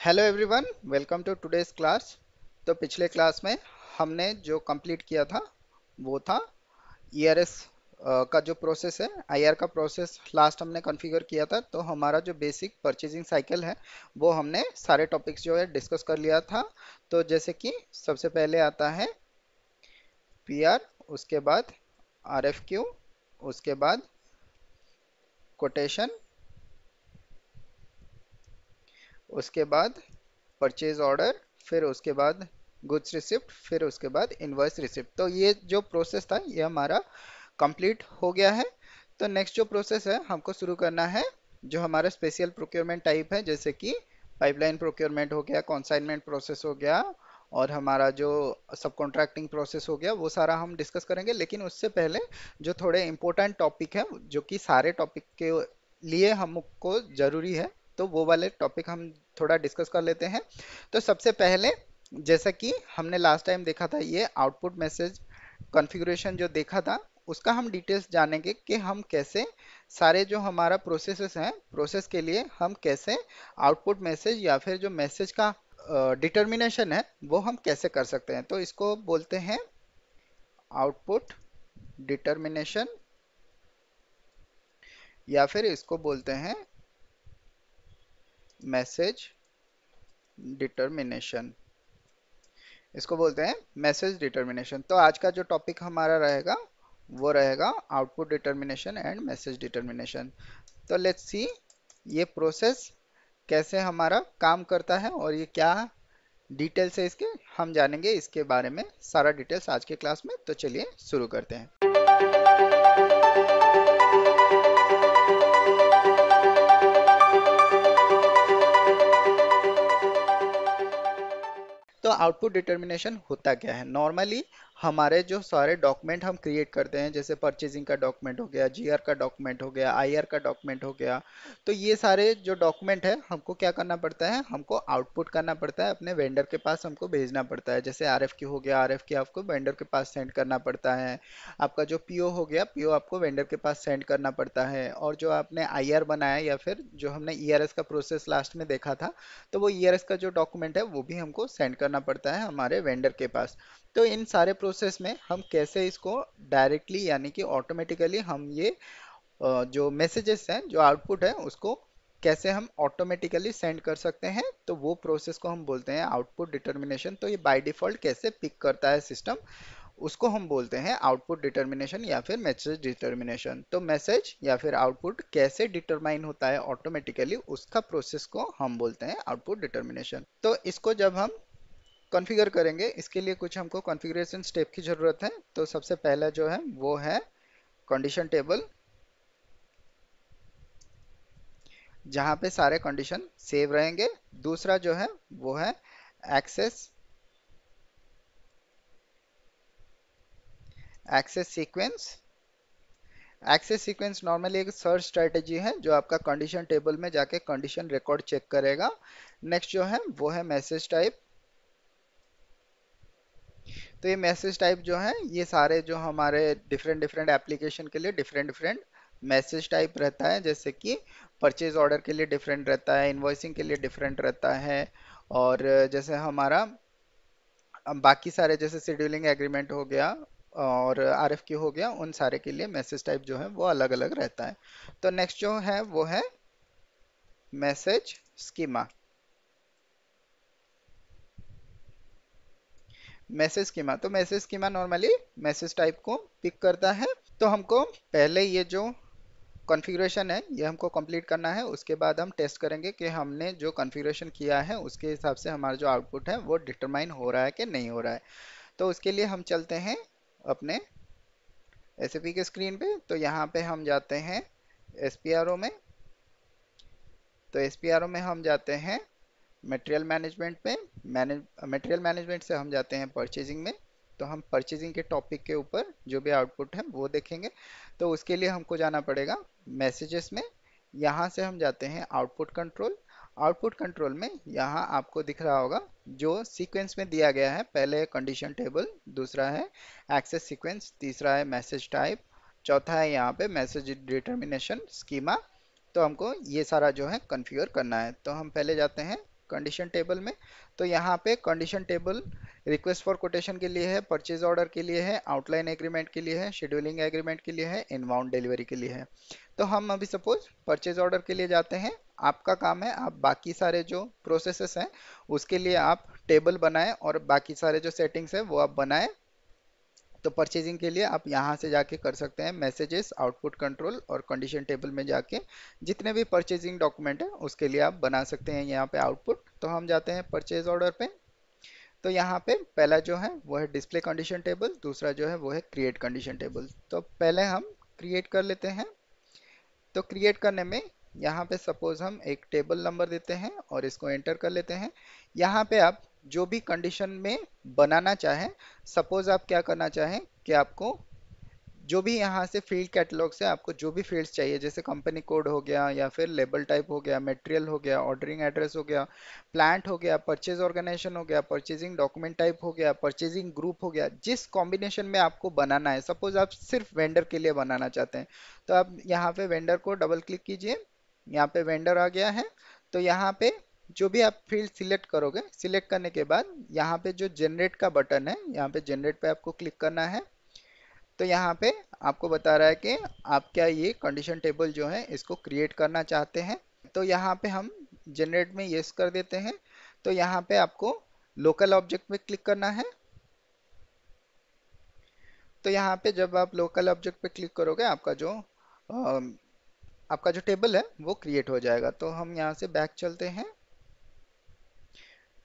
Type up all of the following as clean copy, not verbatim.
Hello everyone, welcome to today's class. तो पिछले class में हमने जो कंप्लीट किया था वो था ईआरएस का जो प्रोसेस है, आईआर का प्रोसेस लास्ट हमने कॉन्फ़िगर किया था। तो हमारा जो बेसिक परचेजिंग साइकिल है वो हमने सारे टॉपिक्स जो है डिस्कस कर लिया था। तो जैसे कि सबसे पहले आता है पीआर, उसके बाद आरएफक्यू, उसके बाद कोटेशन, उसके बाद परचेज ऑर्डर, फिर उसके बाद गुड्स रिसिप्ट, फिर उसके बाद इनवॉइस रिसिप्ट। तो ये जो प्रोसेस था ये हमारा कंप्लीट हो गया है। तो नेक्स्ट जो प्रोसेस है हमको शुरू करना है, जो हमारा स्पेशल प्रोक्योरमेंट टाइप है, जैसे कि पाइपलाइन प्रोक्योरमेंट हो गया, कॉन्साइनमेंट प्रोसेस हो गया, और हमारा जो सब कॉन्ट्रैक्टिंग प्रोसेस हो गया, वो सारा हम डिस्कस करेंगे। लेकिन उससे पहले जो थोड़े इंपॉर्टेंट टॉपिक है जो कि सारे टॉपिक के लिए हमको जरूरी है, तो वो वाले टॉपिक हम थोड़ा डिस्कस कर लेते हैं। तो सबसे पहले, जैसा कि हमने लास्ट टाइम देखा था, ये आउटपुट मैसेज कॉन्फ़िगरेशन जो देखा था उसका हम डिटेल्स जानेंगे कि हम कैसे सारे जो हमारा प्रोसेसेस हैं, प्रोसेस के लिए हम कैसे आउटपुट मैसेज या फिर जो मैसेज का डिटर्मिनेशन है वो हम कैसे कर सकते हैं। तो इसको बोलते हैं आउटपुट डिटर्मिनेशन, या फिर इसको बोलते हैं मैसेज डिटर्मिनेशन। इसको बोलते हैं मैसेज डिटर्मिनेशन। तो आज का जो टॉपिक हमारा रहेगा वो रहेगा output determination and message determination. तो लेट्स सी ये प्रोसेस कैसे हमारा काम करता है और ये क्या डिटेल्स है इसके, हम जानेंगे इसके बारे में सारा डिटेल्स आज के क्लास में। तो चलिए शुरू करते हैं। तो आउटपुट डिटर्मिनेशन होता क्या है? नॉर्मली हमारे जो सारे डॉक्यूमेंट हम क्रिएट करते हैं, जैसे परचेजिंग का डॉक्यूमेंट हो गया, जीआर का डॉक्यूमेंट हो गया, आईआर का डॉक्यूमेंट हो गया, तो ये सारे जो डॉक्यूमेंट है हमको क्या करना पड़ता है, हमको आउटपुट करना पड़ता है, अपने वेंडर के पास हमको भेजना पड़ता है। जैसे आरएफक्यू हो गया, आरएफक्यू आपको वेंडर के पास सेंड करना पड़ता है। आपका जो पीओ हो गया, पीओ आपको वेंडर के पास सेंड करना पड़ता है। और जो आपने आईआर बनाया या फिर जो हमने ईआरएस का प्रोसेस लास्ट में देखा था, तो वो ईआरएस का जो डॉक्यूमेंट है वो भी हमको सेंड करना पड़ता है हमारे वेंडर के पास। तो इन सारे प्रोसेस में हम कैसे इसको डायरेक्टली यानी कि ऑटोमेटिकली हम ये जो मैसेजेस हैं, जो आउटपुट है, उसको कैसे हम ऑटोमेटिकली सेंड कर सकते हैं, तो वो प्रोसेस को हम बोलते हैं आउटपुट डिटर्मिनेशन। तो ये बाय डिफॉल्ट कैसे पिक करता है सिस्टम, उसको हम बोलते हैं आउटपुट डिटर्मिनेशन या फिर मैसेज डिटर्मिनेशन। तो मैसेज या फिर आउटपुट कैसे डिटरमाइन होता है ऑटोमेटिकली, उसका प्रोसेस को हम बोलते हैं आउटपुट डिटर्मिनेशन। तो इसको जब हम कॉन्फ़िगर करेंगे, इसके लिए कुछ हमको कॉन्फ़िगरेशन स्टेप की ज़रूरत है। तो सबसे पहला जो है वो है कंडीशन टेबल, जहाँ पे सारे कंडीशन सेव रहेंगे। दूसरा जो है वो है access access sequence. Access sequence normally एक सर्च स्ट्रेटेजी है जो आपका कंडीशन टेबल में जाके कंडीशन रिकॉर्ड चेक करेगा। नेक्स्ट जो है वो है मैसेज टाइप। तो ये मैसेज टाइप जो है, ये सारे जो हमारे डिफरेंट डिफरेंट एप्लीकेशन के लिए डिफरेंट डिफरेंट मैसेज टाइप रहता है। जैसे कि परचेज ऑर्डर के लिए डिफरेंट रहता है, इनवॉइसिंग के लिए डिफरेंट रहता है, और जैसे हमारा बाकी सारे जैसे शेड्यूलिंग एग्रीमेंट हो गया और आरएफक्यू हो गया, उन सारे के लिए मैसेज टाइप जो है वो अलग अलग रहता है। तो नेक्स्ट जो है वो है मैसेज स्कीमा। मैसेज स्कीमा, तो message schema normally message type को पिक करता है। तो हमको पहले ये जो कॉन्फ़िगरेशन है ये हमको कंप्लीट करना है, उसके बाद हम टेस्ट करेंगे कि हमने जो कॉन्फ़िगरेशन किया है उसके हिसाब से हमारा जो आउटपुट है वो डिटरमाइन हो रहा है कि नहीं हो रहा है। तो उसके लिए हम चलते हैं अपने एसएपी के स्क्रीन पे। तो यहाँ पे हम जाते हैं एसपीआरओ में। तो एसपीआरओ में हम जाते हैं मटेरियल मैनेजमेंट पे। मटेरियल मैनेजमेंट से हम जाते हैं परचेजिंग में। तो हम परचेजिंग के टॉपिक के ऊपर जो भी आउटपुट है वो देखेंगे। तो उसके लिए हमको जाना पड़ेगा मैसेजेस में। यहाँ से हम जाते हैं आउटपुट कंट्रोल। आउटपुट कंट्रोल में यहाँ आपको दिख रहा होगा जो सीक्वेंस में दिया गया है, पहले है कंडीशन टेबल, दूसरा है एक्सेस सीक्वेंस, तीसरा है मैसेज टाइप, चौथा है यहाँ पे मैसेज डिटर्मिनेशन स्कीमा। तो हमको ये सारा जो है कॉन्फ़िगर करना है। तो हम पहले जाते हैं कंडीशन टेबल में। तो यहाँ पे condition table request for quotation के लिए है, परचेज ऑर्डर के लिए है, आउटलाइन एग्रीमेंट के लिए है, शेड्यूलिंग एग्रीमेंट के लिए है, इनबाउंड डिलीवरी के लिए है। तो हम अभी सपोज परचेज ऑर्डर के लिए जाते हैं। आपका काम है आप बाकी सारे जो प्रोसेसेस हैं उसके लिए आप टेबल बनाएं और बाकी सारे जो सेटिंग्स है वो आप बनाएं। तो परचेजिंग के लिए आप यहाँ से जाके कर सकते हैं मैसेजेस, आउटपुट कंट्रोल और कंडीशन टेबल में जाके जितने भी परचेजिंग डॉक्यूमेंट है उसके लिए आप बना सकते हैं यहाँ पे आउटपुट। तो हम जाते हैं परचेज ऑर्डर पे। तो यहाँ पे पहला जो है वो है डिस्प्ले कंडीशन टेबल, दूसरा जो है वो है क्रिएट कंडीशन टेबल। तो पहले हम क्रिएट कर लेते हैं। तो क्रिएट करने में यहाँ पे सपोज हम एक टेबल नंबर देते हैं और इसको एंटर कर लेते हैं। यहाँ पे आप जो भी कंडीशन में बनाना चाहें, सपोज आप क्या करना चाहें कि आपको जो भी यहाँ से फील्ड कैटलॉग से आपको जो भी फील्ड्स चाहिए, जैसे कंपनी कोड हो गया या फिर लेबल टाइप हो गया, मटेरियल हो गया, ऑर्डरिंग एड्रेस हो गया, प्लांट हो गया, परचेज ऑर्गेनाइजेशन हो गया, परचेजिंग डॉक्यूमेंट टाइप हो गया, परचेजिंग ग्रुप हो गया, जिस कॉम्बिनेशन में आपको बनाना है। सपोज आप सिर्फ वेंडर के लिए बनाना चाहते हैं तो आप यहाँ पे वेंडर को डबल क्लिक कीजिए। यहाँ पे वेंडर आ गया है। तो यहाँ पे जो भी आप फील्ड सिलेक्ट करोगे, सिलेक्ट करने के बाद यहाँ पे जो जनरेट का बटन है, यहाँ पे जनरेट पे आपको क्लिक करना है। तो यहाँ पे आपको बता रहा है कि आप क्या ये कंडीशन टेबल जो है इसको क्रिएट करना चाहते हैं। तो यहाँ पे हम जनरेट में यस कर देते हैं। तो यहाँ पे आपको लोकल ऑब्जेक्ट पे क्लिक करना है। तो यहाँ पे जब आप लोकल ऑब्जेक्ट पे क्लिक करोगे आपका जो टेबल है वो क्रिएट हो जाएगा। तो हम यहाँ से बैक चलते हैं।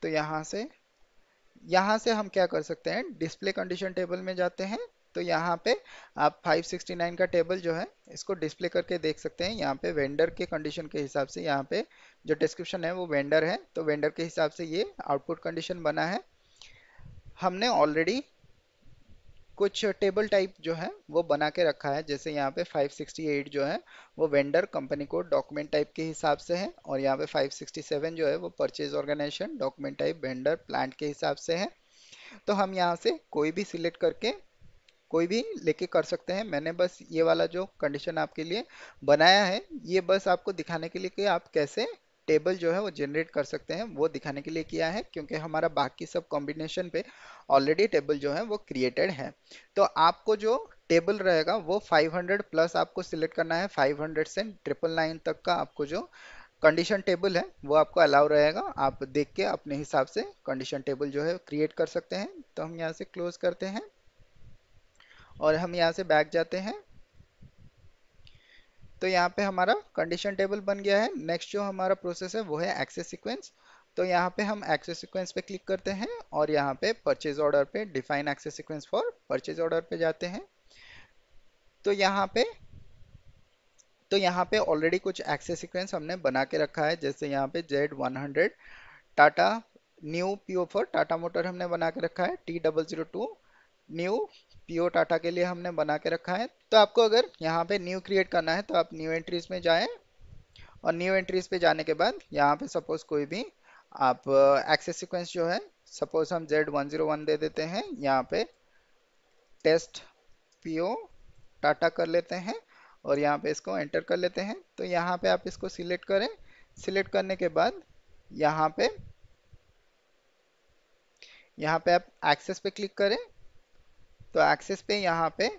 तो यहाँ से हम क्या कर सकते हैं, डिस्प्ले कंडीशन टेबल में जाते हैं। तो यहाँ पे आप 569 का टेबल जो है इसको डिस्प्ले करके देख सकते हैं। यहाँ पे वेंडर के कंडीशन के हिसाब से यहाँ पे जो डिस्क्रिप्शन है वो वेंडर है, तो वेंडर के हिसाब से ये आउटपुट कंडीशन बना है। हमने ऑलरेडी कुछ टेबल टाइप जो है वो बना के रखा है, जैसे यहाँ पे 568 जो है वो vendor company code document type के हिसाब से है, और यहाँ पे 567 जो है वो purchase organization document type vendor plant के हिसाब से है। तो हम यहाँ से कोई भी सिलेक्ट करके कोई भी लेके कर सकते हैं। मैंने बस ये वाला जो कंडीशन आपके लिए बनाया है ये बस आपको दिखाने के लिए कि आप कैसे टेबल जो है वो जनरेट कर सकते हैं वो दिखाने के लिए किया है, क्योंकि हमारा बाकी सब कॉम्बिनेशन पे ऑलरेडी टेबल जो है वो क्रिएटेड है। तो आपको जो टेबल रहेगा वो 500 प्लस आपको सिलेक्ट करना है। 500 से 999 तक का आपको जो कंडीशन टेबल है वो आपको अलाउ रहेगा। आप देख के अपने हिसाब से कंडीशन टेबल जो है क्रिएट कर सकते हैं। तो हम यहाँ से क्लोज करते हैं और हम यहाँ से बैक जाते हैं। तो यहाँ पे हमारा कंडीशन टेबल बन गया है। नेक्स्ट जो हमारा प्रोसेस है वो है एक्सेस सीक्वेंस। तो यहाँ पे हम एक्सेस सीक्वेंस पे क्लिक करते हैं और यहाँ पे परचेज ऑर्डर पे define access sequence for purchase order पे जाते हैं। तो यहाँ पे ऑलरेडी कुछ एक्सेस सीक्वेंस हमने बना के रखा है, जैसे यहाँ पे Z100 Tata new PO for Tata motor हमने बना के रखा है। T002 न्यू पीओ टाटा के लिए हमने बना के रखा है। तो आपको अगर यहाँ पे न्यू क्रिएट करना है तो आप न्यू एंट्रीज में जाएं और न्यू एंट्रीज पे जाने के बाद यहाँ पे सपोज कोई भी आप एक्सेस सीक्वेंस जो है, सपोज हम Z101 दे देते हैं, यहाँ पे टेस्ट पीओ टाटा कर लेते हैं और यहाँ पे इसको एंटर कर लेते हैं। तो यहाँ पे आप इसको सिलेक्ट करें। सिलेक्ट करने के बाद यहाँ पे आप एक्सेस पे क्लिक करें। तो एक्सेस पे यहाँ पे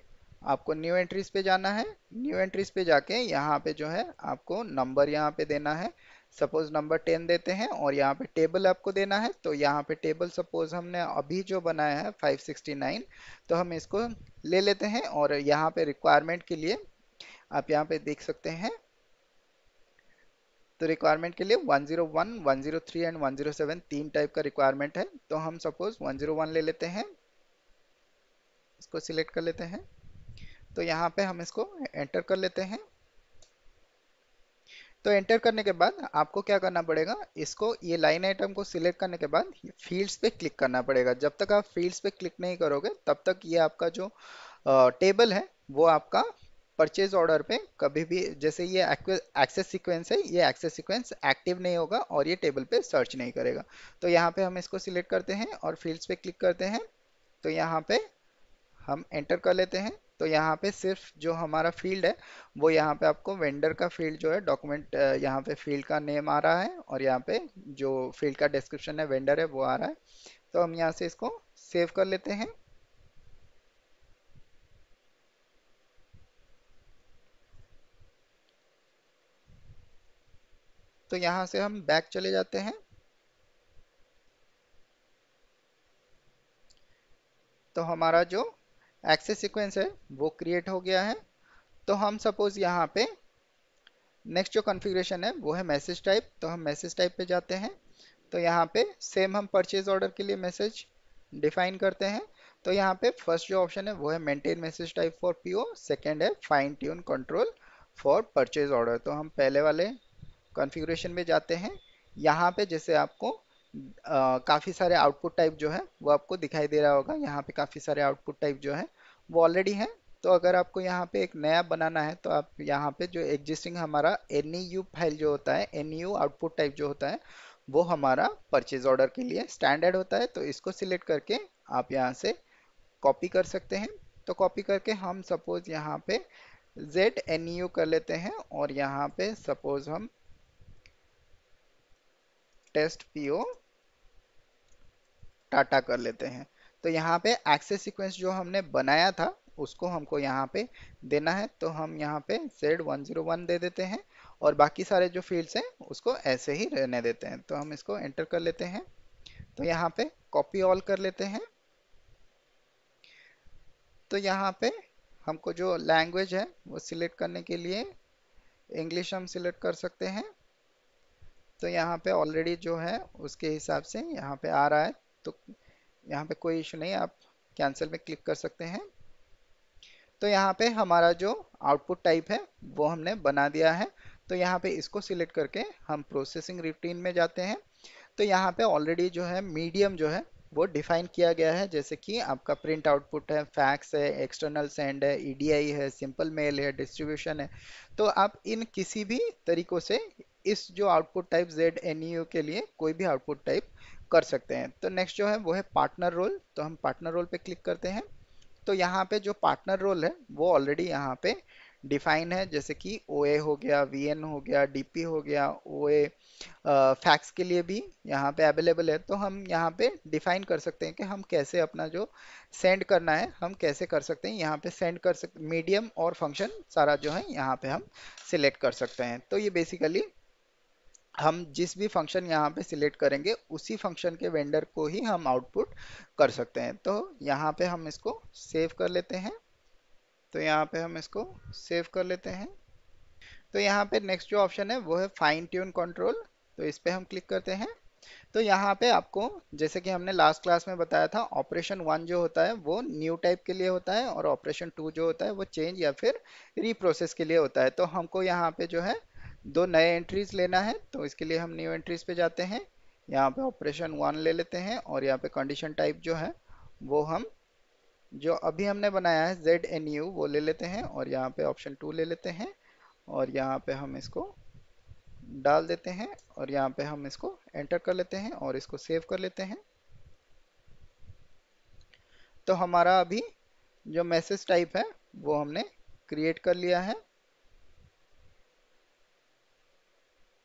आपको न्यू एंट्रीज पे जाना है। न्यू एंट्रीज पे जाके यहाँ पे जो है आपको नंबर यहाँ पे देना है। सपोज नंबर 10 देते हैं और यहाँ पे टेबल आपको देना है। तो यहाँ पे टेबल सपोज हमने अभी जो बनाया है 569, तो हम इसको ले लेते हैं और यहाँ पे रिक्वायरमेंट के लिए आप यहाँ पे देख सकते हैं। तो रिक्वायरमेंट के लिए 101, 103 एंड 107 तीन टाइप का रिक्वायरमेंट है। तो हम सपोज 101 ले लेते हैं, इसको सिलेक्ट कर लेते हैं। तो यहाँ पे हम इसको एंटर कर लेते हैं। तो एंटर करने के बाद आपको क्या करना पड़ेगा, इसको ये लाइन आइटम को सिलेक्ट करने के बाद फील्ड्स पे क्लिक करना पड़ेगा। जब तक आप फील्ड्स पे क्लिक नहीं करोगे तब तक ये आपका जो टेबल है वो आपका परचेज ऑर्डर पे कभी भी, जैसे ये एक्सेस सीक्वेंस है, ये एक्सेस सीक्वेंस एक्टिव नहीं होगा और ये टेबल पे सर्च नहीं करेगा। तो यहाँ पे हम इसको सिलेक्ट करते हैं और फील्ड्स पे क्लिक करते हैं। तो यहाँ पे हम एंटर कर लेते हैं। तो यहाँ पे सिर्फ जो हमारा फील्ड है वो यहाँ पे आपको वेंडर का फील्ड जो है डॉक्यूमेंट, यहाँ पे फील्ड का नेम आ रहा है और यहाँ पे जो फील्ड का डिस्क्रिप्शन है वेंडर है वो आ रहा है। तो हम यहाँ से इसको सेव कर लेते हैं। तो यहाँ से हम बैक चले जाते हैं। तो हमारा जो एक्सेस सीक्वेंस है वो क्रिएट हो गया है। तो हम सपोज यहाँ पे नेक्स्ट जो कॉन्फ़िगरेशन है वो है मैसेज टाइप। तो हम मैसेज टाइप पे जाते हैं। तो यहाँ पे सेम हम परचेज ऑर्डर के लिए मैसेज डिफाइन करते हैं। तो यहाँ पे फर्स्ट जो ऑप्शन है वो है maintain message type for PO, second है fine tune control for purchase order. तो हम पहले वाले कॉन्फ़िगरेशन में जाते हैं। यहाँ पे जैसे आपको काफ़ी सारे आउटपुट टाइप जो है वो आपको दिखाई दे रहा होगा। यहाँ पे काफ़ी सारे आउटपुट टाइप जो है वो ऑलरेडी हैं। तो अगर आपको यहाँ पे एक नया बनाना है तो आप यहाँ पे जो एग्जिस्टिंग हमारा NEU फाइल जो होता है, NEU आउटपुट टाइप जो होता है वो हमारा परचेज ऑर्डर के लिए स्टैंडर्ड होता है। तो इसको सिलेक्ट करके आप यहाँ से कॉपी कर सकते हैं। तो कॉपी करके हम सपोज यहाँ पे ZNEU कर लेते हैं और यहाँ पे सपोज हम टेस्ट PO टाटा कर लेते हैं। तो यहाँ पे एक्सेस सीक्वेंस जो हमने बनाया था उसको हमको यहाँ पे देना है। तो हम यहाँ पे Z101 दे देते हैं और बाकी सारे जो फील्ड्स हैं उसको ऐसे ही रहने देते हैं। तो हम इसको एंटर कर लेते हैं। तो यहाँ पे कॉपी ऑल कर लेते हैं। तो यहाँ पे हमको जो लैंग्वेज है वो सिलेक्ट करने के लिए इंग्लिश हम सिलेक्ट कर सकते हैं। तो यहाँ पे ऑलरेडी जो है उसके हिसाब से यहाँ पे आ रहा है। तो यहाँ पे कोई इशू नहीं, आप कैंसिल में क्लिक कर सकते हैं। तो यहाँ पे हमारा जो आउटपुट टाइप है वो हमने बना दिया है। तो यहाँ पे इसको सिलेक्ट करके हम प्रोसेसिंग रूटीन में जाते हैं। तो यहाँ पे ऑलरेडी जो है मीडियम जो है वो डिफाइन किया गया है, जैसे कि आपका प्रिंट आउटपुट है, फैक्स है, एक्सटर्नल सेंड है, EDI है, सिंपल मेल है, डिस्ट्रीब्यूशन है। तो आप इन किसी भी तरीकों से इस जो आउटपुट टाइप ZNEU के लिए कोई भी आउटपुट टाइप कर सकते हैं। तो नेक्स्ट जो है वो है पार्टनर रोल। तो हम पार्टनर रोल पे क्लिक करते हैं। तो यहाँ पे जो पार्टनर रोल है वो ऑलरेडी यहाँ पे डिफाइन है, जैसे कि OA हो गया, VN हो गया, DP हो गया, OA फैक्स के लिए भी यहाँ पे अवेलेबल है। तो हम यहाँ पे डिफाइन कर सकते हैं कि हम कैसे अपना जो सेंड करना है हम कैसे कर सकते हैं। यहाँ पे सेंड कर सकते, मीडियम और फंक्शन सारा जो है यहाँ पे हम सिलेक्ट कर सकते हैं। तो ये बेसिकली हम जिस भी फंक्शन यहाँ पे सिलेक्ट करेंगे उसी फंक्शन के वेंडर को ही हम आउटपुट कर सकते हैं। तो यहाँ पे हम इसको सेव कर लेते हैं। तो यहाँ पे हम इसको सेव कर लेते हैं। तो यहाँ पे नेक्स्ट जो ऑप्शन है वो है फाइन ट्यून कंट्रोल। तो इस पे हम क्लिक करते हैं। तो यहाँ पे आपको जैसे कि हमने लास्ट क्लास में बताया था, ऑपरेशन 1 जो होता है वो न्यू टाइप के लिए होता है और ऑपरेशन 2 जो होता है वो चेंज या फिर रीप्रोसेस के लिए होता है। तो हमको यहाँ पे जो है दो नए एंट्रीज लेना है। तो इसके लिए हम न्यू एंट्रीज पे जाते हैं। यहाँ पे ऑपरेशन 1 ले लेते हैं और यहाँ पे कंडीशन टाइप जो है वो हम जो अभी हमने बनाया है ZNU वो ले लेते हैं और यहाँ पे ऑप्शन 2 ले लेते हैं और यहाँ पे हम इसको डाल देते हैं और यहाँ पे हम इसको एंटर कर लेते हैं और इसको सेव कर लेते हैं। तो हमारा अभी जो मैसेज टाइप है वो हमने क्रिएट कर लिया है।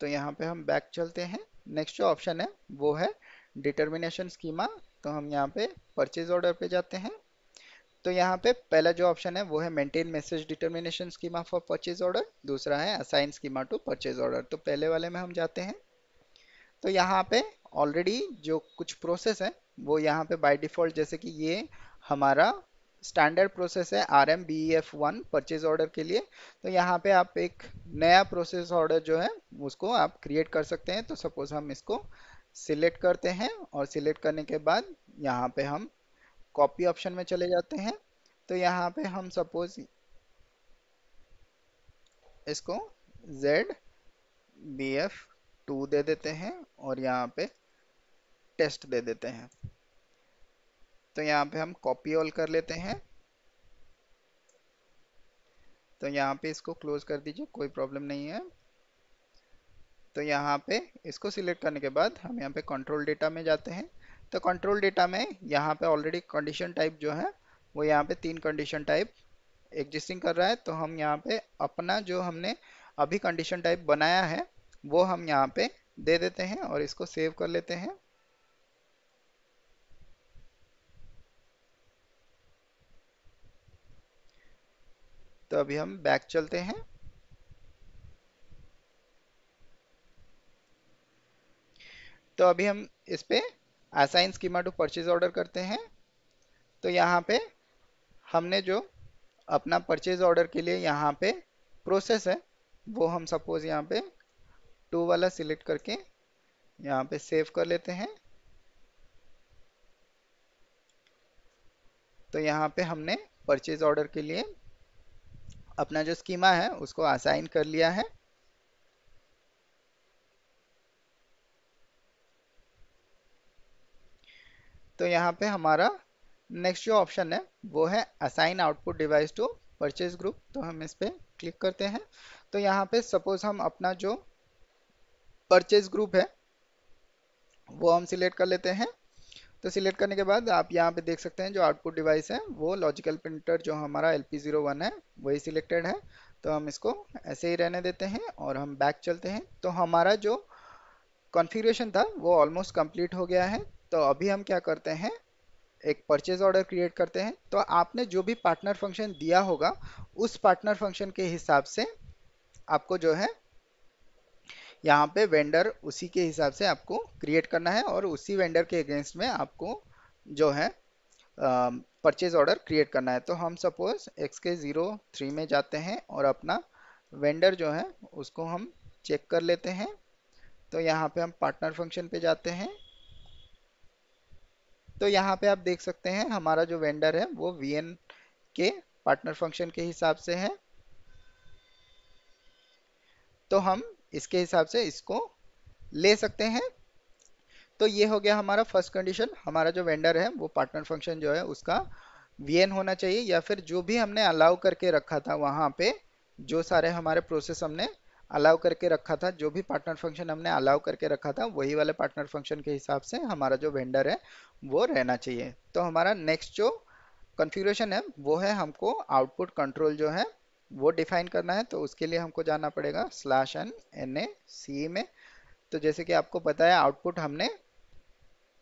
तो यहाँ पे हम बैक चलते हैं। नेक्स्ट जो ऑप्शन है वो है डिटर्मिनेशन स्कीमा। तो हम यहाँ पे परचेज ऑर्डर पे जाते हैं। तो यहाँ पे पहला जो ऑप्शन है वो है maintain message determination schema for purchase order, दूसरा है assign schema to purchase order. तो पहले वाले में हम जाते हैं। तो यहाँ पे ऑलरेडी जो कुछ प्रोसेस है वो यहाँ पे बाय डिफॉल्ट, जैसे कि ये हमारा स्टैंडर्ड प्रोसेस है RMBEF1 परचेज ऑर्डर के लिए। तो यहाँ पे आप एक नया प्रोसेस ऑर्डर जो है उसको आप क्रिएट कर सकते हैं। तो सपोज हम इसको सिलेक्ट करते हैं और सिलेक्ट करने के बाद यहाँ पे हम कॉपी ऑप्शन में चले जाते हैं। तो यहाँ पे हम सपोज इसको ZBF2 दे देते हैं और यहाँ पे टेस्ट दे देते हैं। तो यहाँ पे हम कॉपी ऑल कर लेते हैं। तो यहाँ पे इसको क्लोज कर दीजिए, कोई प्रॉब्लम नहीं है। तो यहाँ पे इसको सिलेक्ट करने के बाद हम यहाँ पे कंट्रोल डेटा में जाते हैं। तो कंट्रोल डेटा में यहाँ पे ऑलरेडी कंडीशन टाइप जो है वो यहाँ पे 3 कंडीशन टाइप एग्जिस्टिंग कर रहा है, तो हम यहाँ पे अपना जो हमने अभी कंडीशन टाइप बनाया है वो हम यहाँ पे दे देते हैं और इसको सेव कर लेते हैं। तो अभी हम बैक चलते हैं। तो अभी हम इस पे assign schema to purchase order करते हैं। तो यहाँ पे हमने जो अपना परचेज ऑर्डर के लिए यहाँ पे प्रोसेस है वो हम सपोज यहाँ पे टू वाला सिलेक्ट करके यहाँ पे सेव कर लेते हैं। तो यहाँ पे हमने परचेज ऑर्डर के लिए अपना जो स्कीमा है उसको असाइन कर लिया है। तो यहाँ पे हमारा नेक्स्ट जो ऑप्शन है वो है assign output device to purchase group. तो हम इस पे क्लिक करते हैं। तो यहाँ पे सपोज हम अपना जो परचेज ग्रुप है वो हम सिलेक्ट कर लेते हैं। तो सिलेक्ट करने के बाद आप यहाँ पे देख सकते हैं जो आउटपुट डिवाइस है वो लॉजिकल प्रिंटर जो हमारा LP01 है वही सिलेक्टेड है। तो हम इसको ऐसे ही रहने देते हैं और हम बैक चलते हैं। तो हमारा जो कॉन्फ़िगरेशन था वो ऑलमोस्ट कंप्लीट हो गया है। तो अभी हम क्या करते हैं, एक परचेज ऑर्डर क्रिएट करते हैं। तो आपने जो भी पार्टनर फंक्शन दिया होगा उस पार्टनर फंक्शन के हिसाब से आपको जो है यहाँ पे वेंडर उसी के हिसाब से आपको क्रिएट करना है और उसी वेंडर के अगेंस्ट में आपको जो है परचेज ऑर्डर क्रिएट करना है। तो हम सपोज XK03 में जाते हैं और अपना वेंडर जो है उसको हम चेक कर लेते हैं। तो यहाँ पे हम पार्टनर फंक्शन पे जाते हैं। तो यहाँ पे आप देख सकते हैं हमारा जो वेंडर है वो VN के पार्टनर फंक्शन के हिसाब से है। तो हम इसके हिसाब से इसको ले सकते हैं। तो ये हो गया हमारा फर्स्ट कंडीशन, हमारा जो वेंडर है वो पार्टनर फंक्शन जो है उसका VN होना चाहिए या फिर जो भी हमने अलाउ करके रखा था वहाँ पे जो सारे हमारे प्रोसेस हमने अलाउ करके रखा था, जो भी पार्टनर फंक्शन हमने अलाउ करके रखा था वही वाले पार्टनर फंक्शन के हिसाब से हमारा जो वेंडर है वो रहना चाहिए। तो हमारा नेक्स्ट जो कॉन्फ़िगरेशन है वो है हमको आउटपुट कंट्रोल जो है वो डिफाइन करना है। तो उसके लिए हमको जाना पड़ेगा /n/NACE में। तो जैसे कि आपको पता है आउटपुट हमने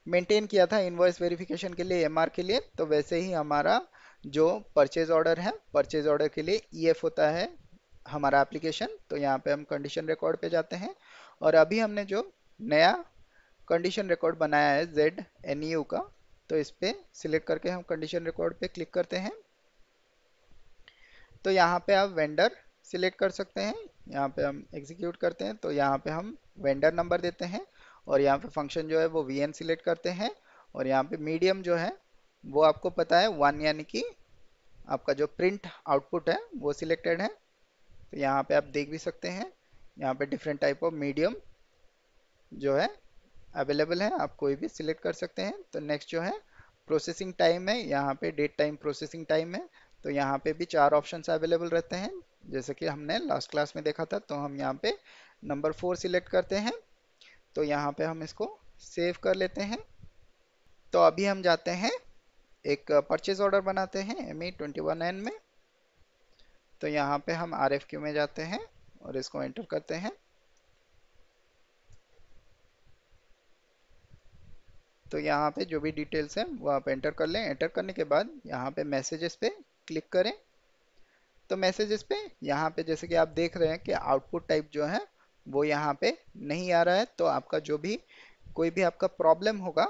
मेंटेन किया था इनवॉइस वेरिफिकेशन के लिए MR के लिए, तो वैसे ही हमारा जो परचेज ऑर्डर है परचेज ऑर्डर के लिए EF होता है हमारा एप्लीकेशन। तो यहाँ पे हम कंडीशन रिकॉर्ड पे जाते हैं और अभी हमने जो नया कंडीशन रिकॉर्ड बनाया है ZNU का, तो इस पे सिलेक्ट करके हम कंडीशन रिकॉर्ड पे क्लिक करते हैं। तो यहाँ पे आप वेंडर सिलेक्ट कर सकते हैं। यहाँ पे हम एग्जीक्यूट करते हैं तो यहाँ पे हम वेंडर नंबर देते हैं और यहाँ पे फंक्शन जो है वो VN सिलेक्ट करते हैं और यहाँ पे मीडियम जो है वो आपको पता है 1, यानी कि आपका जो प्रिंट आउटपुट है वो सिलेक्टेड है। तो यहाँ पे आप देख भी सकते हैं यहाँ पे डिफरेंट टाइप ऑफ मीडियम जो है अवेलेबल है, आप कोई भी सिलेक्ट कर सकते हैं। तो नेक्स्ट जो है प्रोसेसिंग टाइम है, यहाँ पे डेट टाइम प्रोसेसिंग टाइम है। तो यहाँ पे भी 4 ऑप्शंस अवेलेबल रहते हैं जैसे कि हमने लास्ट क्लास में देखा था। तो हम यहाँ पे नंबर 4 सिलेक्ट करते हैं। तो यहाँ पे हम इसको सेव कर लेते हैं। तो अभी हम जाते हैं एक परचेज ऑर्डर बनाते हैं ME21N में। तो यहाँ पे हम RFQ में जाते हैं और इसको एंटर करते हैं। तो यहाँ पे जो भी डिटेल्स हैं वो आप एंटर कर लें। एंटर करने के बाद यहाँ पे मैसेजेस पे क्लिक करें। तो मैसेजेस पे यहाँ पे जैसे कि आप देख रहे हैं कि आउटपुट टाइप जो है वो यहाँ पे नहीं आ रहा है। तो आपका जो भी कोई भी आपका प्रॉब्लम होगा,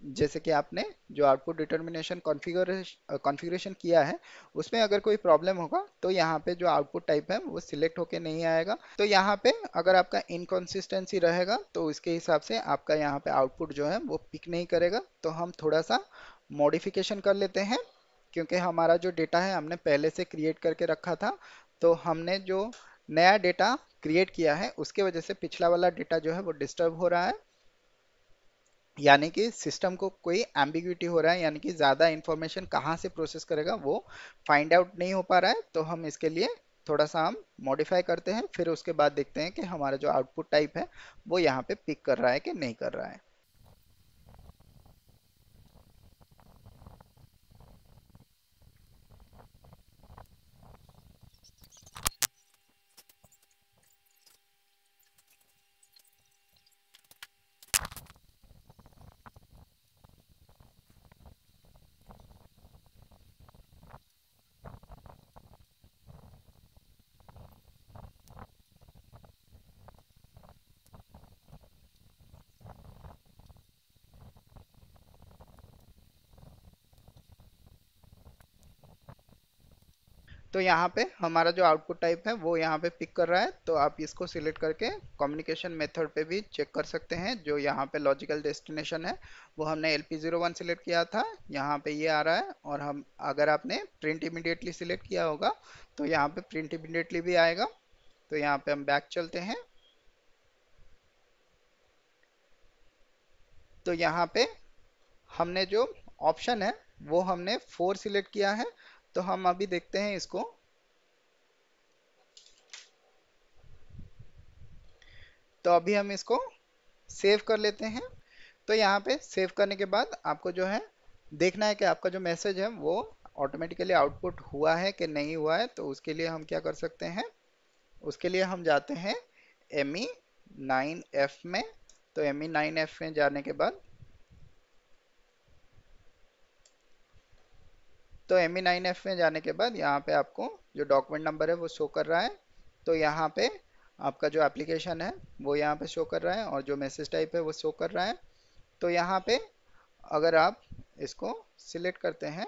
जैसे कि आपने जो आउटपुट डिटर्मिनेशन कॉन्फ़िगरेशन किया है उसमें अगर कोई प्रॉब्लम होगा तो यहाँ पे जो आउटपुट टाइप है वो सिलेक्ट होके नहीं आएगा। तो यहाँ पे अगर आपका इनकॉन्सिस्टेंसी रहेगा तो इसके हिसाब से आपका यहाँ पे आउटपुट जो है वो पिक नहीं करेगा। तो हम थोड़ा सा मॉडिफिकेशन कर लेते हैं क्योंकि हमारा जो डेटा है हमने पहले से क्रिएट करके रखा था। तो हमने जो नया डेटा क्रिएट किया है उसके वजह से पिछला वाला डेटा जो है वो डिस्टर्ब हो रहा है, यानी कि सिस्टम को कोई एम्बिग्विटी हो रहा है, यानी कि ज़्यादा इंफॉर्मेशन कहाँ से प्रोसेस करेगा वो फाइंड आउट नहीं हो पा रहा है। तो हम इसके लिए थोड़ा सा हम मॉडिफाई करते हैं, फिर उसके बाद देखते हैं कि हमारा जो आउटपुट टाइप है वो यहाँ पे पिक कर रहा है कि नहीं कर रहा है। तो यहाँ पे हमारा जो आउटपुट टाइप है वो यहाँ पे पिक कर रहा है, तो आप इसको सिलेक्ट करके कम्युनिकेशन मेथड पे भी चेक कर सकते हैं। जो यहाँ पे लॉजिकल डेस्टिनेशन है वो हमने LP01 सिलेक्ट किया था, यहाँ पे ये आ रहा है। और हम अगर आपने प्रिंट इमीडिएटली सिलेक्ट किया होगा तो यहाँ पे प्रिंट इमीडिएटली भी आएगा। तो यहाँ पे हम बैक चलते हैं। तो यहाँ पे हमने जो ऑप्शन है वो हमने 4 सिलेक्ट किया है। तो हम अभी देखते हैं इसको। तो अभी हम इसको सेव कर लेते हैं। तो यहाँ पे सेव करने के बाद आपको जो है देखना है कि आपका जो मैसेज है वो ऑटोमेटिकली आउटपुट हुआ है कि नहीं हुआ है। तो उसके लिए हम क्या कर सकते हैं, उसके लिए हम जाते हैं ME9F में। तो ME9F में जाने के बाद, तो ME9F में जाने के बाद यहाँ पे आपको जो डॉक्यूमेंट नंबर है वो शो कर रहा है। तो यहाँ पे आपका जो एप्लीकेशन है वो यहाँ पे शो कर रहा है और जो मैसेज टाइप है वो शो कर रहा है। तो यहाँ पे अगर आप इसको सिलेक्ट करते हैं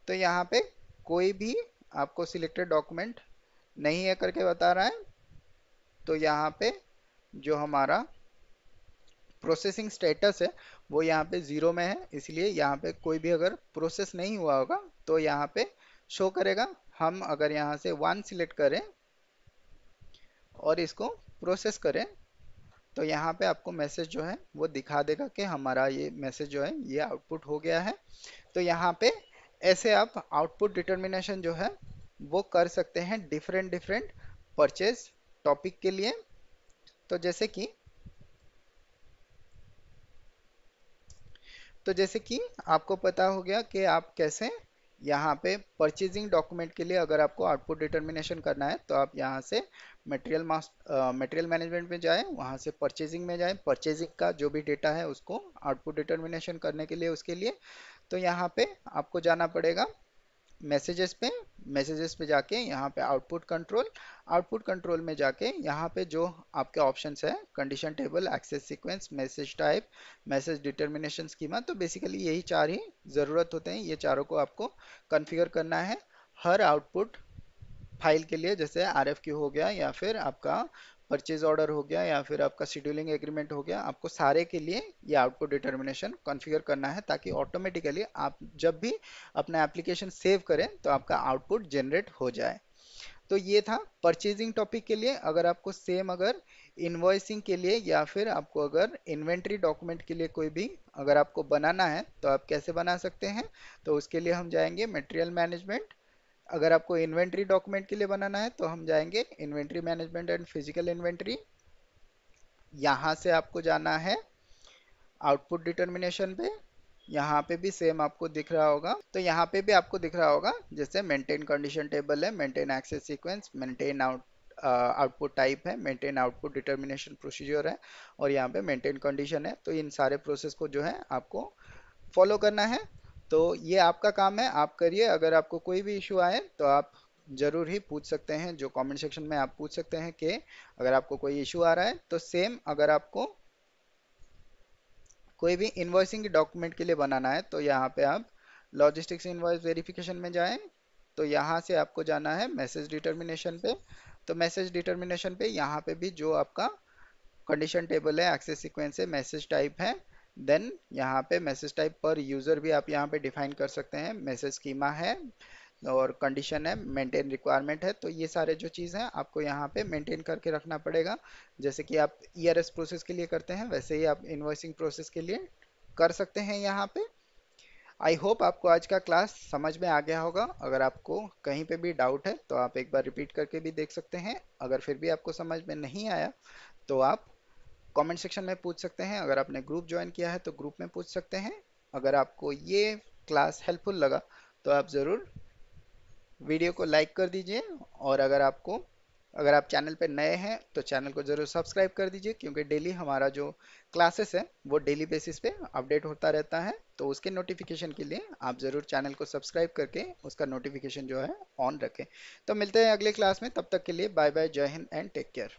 तो यहाँ पे कोई भी आपको सिलेक्टेड डॉक्यूमेंट नहीं है करके बता रहा है। तो यहाँ पे जो हमारा प्रोसेसिंग स्टेटस है वो यहाँ पे ज़ीरो में है, इसलिए यहाँ पे कोई भी अगर प्रोसेस नहीं हुआ होगा तो यहाँ पे शो करेगा। हम अगर यहाँ से 1 सिलेक्ट करें और इसको प्रोसेस करें तो यहाँ पे आपको मैसेज जो है वो दिखा देगा कि हमारा ये मैसेज जो है ये आउटपुट हो गया है। तो यहाँ पे ऐसे आप आउटपुट डिटर्मिनेशन जो है वो कर सकते हैं डिफरेंट डिफरेंट परचेज टॉपिक के लिए। तो जैसे कि आपको पता हो गया कि आप कैसे यहाँ पे परचेजिंग डॉक्यूमेंट के लिए अगर आपको आउटपुट डिटर्मिनेशन करना है तो आप यहाँ से मटेरियल मैनेजमेंट में जाएं, वहाँ से परचेजिंग में जाएं, परचेजिंग का जो भी डेटा है उसको आउटपुट डिटर्मिनेशन करने के लिए उसके लिए तो यहाँ पे आपको जाना पड़ेगा मैसेजेस पे जाके यहाँ पे आउटपुट कंट्रोल में जाके यहाँ पे जो आपके ऑप्शंस है condition table, access sequence, message type, message determination schema. तो बेसिकली यही चार ही ज़रूरत होते हैं, ये चारों को आपको कॉन्फ़िगर करना है हर आउटपुट फाइल के लिए। जैसे RFQ हो गया या फिर आपका परचेज ऑर्डर हो गया या फिर आपका शेड्यूलिंग एग्रीमेंट हो गया, आपको सारे के लिए ये आउटपुट डिटर्मिनेशन कॉन्फ़िगर करना है ताकि ऑटोमेटिकली आप जब भी अपना एप्लीकेशन सेव करें तो आपका आउटपुट जनरेट हो जाए। तो ये था परचेजिंग टॉपिक के लिए। अगर आपको सेम अगर इन्वॉइसिंग के लिए या फिर आपको अगर इन्वेंट्री डॉक्यूमेंट के लिए कोई भी अगर आपको बनाना है तो आप कैसे बना सकते हैं। तो उसके लिए हम जाएंगे मटेरियल मैनेजमेंट। अगर आपको इन्वेंट्री डॉक्यूमेंट के लिए बनाना है तो हम जाएंगे inventory management and physical inventory. यहाँ से आपको जाना है आउटपुट डिटर्मिनेशन पे। यहाँ पे भी सेम आपको दिख रहा होगा। तो यहाँ पे भी आपको दिख रहा होगा जैसे मेंटेन कंडीशन टेबल है, maintain access sequence, maintain output type है, मेंटेन आउटपुट डिटर्मिनेशन प्रोसीजर है और यहाँ पे मेंटेन कंडीशन है। तो इन सारे प्रोसेस को जो है आपको फॉलो करना है। तो ये आपका काम है, आप करिए। अगर आपको कोई भी इशू आए तो आप जरूर ही पूछ सकते हैं, जो कमेंट सेक्शन में आप पूछ सकते हैं कि अगर आपको कोई इशू आ रहा है। तो सेम अगर आपको कोई भी इन्वॉइसिंग डॉक्यूमेंट के लिए बनाना है तो यहाँ पे आप लॉजिस्टिक्स इन्वॉइस वेरिफिकेशन में जाएं। तो यहाँ से आपको जाना है मैसेज डिटर्मिनेशन पे। तो मैसेज डिटर्मिनेशन पे यहाँ पे भी जो आपका कंडीशन टेबल है, एक्सेस सीक्वेंस है, मैसेज टाइप है, देन यहाँ पे मैसेज टाइप पर यूज़र भी आप यहाँ पे डिफाइन कर सकते हैं, मैसेज स्कीमा है और कंडीशन है, मेंटेन रिक्वायरमेंट है। तो ये सारे जो चीज़ हैं आपको यहाँ पे मेंटेन करके रखना पड़ेगा। जैसे कि आप ERS प्रोसेस के लिए करते हैं वैसे ही आप इन्वॉइसिंग प्रोसेस के लिए कर सकते हैं यहाँ पे। आई होप आपको आज का क्लास समझ में आ गया होगा। अगर आपको कहीं पे भी डाउट है तो आप एक बार रिपीट करके भी देख सकते हैं। अगर फिर भी आपको समझ में नहीं आया तो आप कमेंट सेक्शन में पूछ सकते हैं। अगर आपने ग्रुप ज्वाइन किया है तो ग्रुप में पूछ सकते हैं। अगर आपको ये क्लास हेल्पफुल लगा तो आप ज़रूर वीडियो को लाइक कर दीजिए। और अगर आप चैनल पर नए हैं तो चैनल को ज़रूर सब्सक्राइब कर दीजिए, क्योंकि डेली हमारा जो क्लासेस है वो डेली बेसिस पे अपडेट होता रहता है। तो उसके नोटिफिकेशन के लिए आप ज़रूर चैनल को सब्सक्राइब करके उसका नोटिफिकेशन जो है ऑन रखें। तो मिलते हैं अगले क्लास में, तब तक के लिए बाय बाय, जय हिंद एंड टेक केयर।